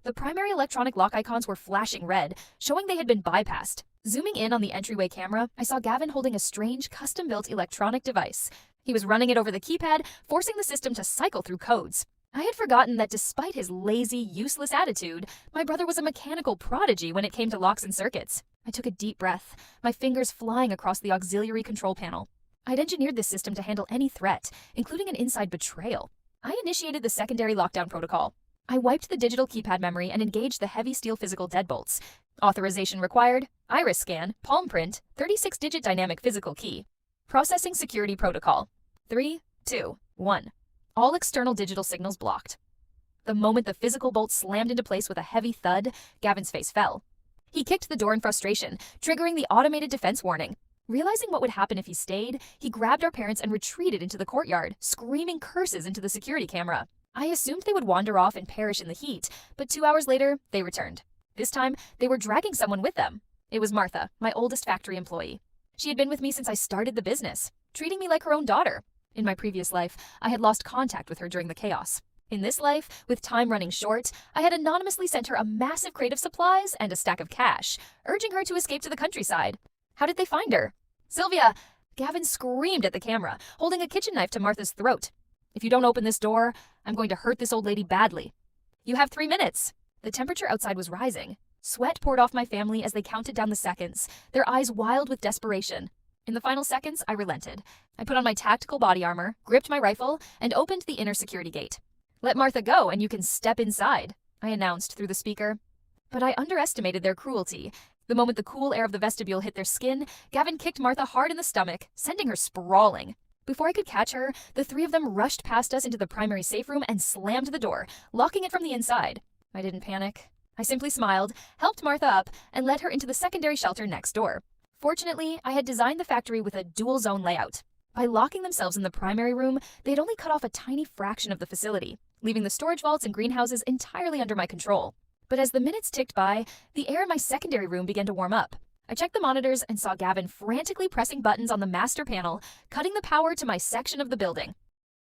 The primary electronic lock icons were flashing red, showing they had been bypassed. Zooming in on the entryway camera, I saw Gavin holding a strange, custom-built electronic device. He was running it over the keypad, forcing the system to cycle through codes. I had forgotten that despite his lazy, useless attitude, my brother was a mechanical prodigy when it came to locks and circuits. I took a deep breath, my fingers flying across the auxiliary control panel. I'd engineered this system to handle any threat, including an inside betrayal. I initiated the secondary lockdown protocol. I wiped the digital keypad memory and engaged the heavy steel physical deadbolts. Authorization required, iris scan, palm print, 36-digit dynamic physical key. Processing security protocol. 3, 2, 1. All external digital signals blocked. The moment the physical bolt slammed into place with a heavy thud, Gavin's face fell. He kicked the door in frustration, triggering the automated defense warning. Realizing what would happen if he stayed, he grabbed our parents and retreated into the courtyard, screaming curses into the security camera. I assumed they would wander off and perish in the heat, but 2 hours later, they returned. This time, they were dragging someone with them. It was Martha, my oldest factory employee. She had been with me since I started the business, treating me like her own daughter. In my previous life, I had lost contact with her during the chaos. In this life, with time running short, I had anonymously sent her a massive crate of supplies and a stack of cash, urging her to escape to the countryside. How did they find her? Sylvia! Gavin screamed at the camera, holding a kitchen knife to Martha's throat. If you don't open this door, I'm going to hurt this old lady badly. You have 3 minutes. The temperature outside was rising. Sweat poured off my family as they counted down the seconds, their eyes wild with desperation. In the final seconds, I relented. I put on my tactical body armor, gripped my rifle, and opened the inner security gate. Let Martha go and you can step inside, I announced through the speaker. But I underestimated their cruelty. The moment the cool air of the vestibule hit their skin, Gavin kicked Martha hard in the stomach, sending her sprawling. Before I could catch her, the 3 of them rushed past us into the primary safe room and slammed the door, locking it from the inside. I didn't panic. I simply smiled, helped Martha up, and led her into the secondary shelter next door. Fortunately, I had designed the factory with a dual-zone layout. By locking themselves in the primary room, they had only cut off a tiny fraction of the facility, leaving the storage vaults and greenhouses entirely under my control. But as the minutes ticked by, the air in my secondary room began to warm up. I checked the monitors and saw Gavin frantically pressing buttons on the master panel, cutting the power to my section of the building.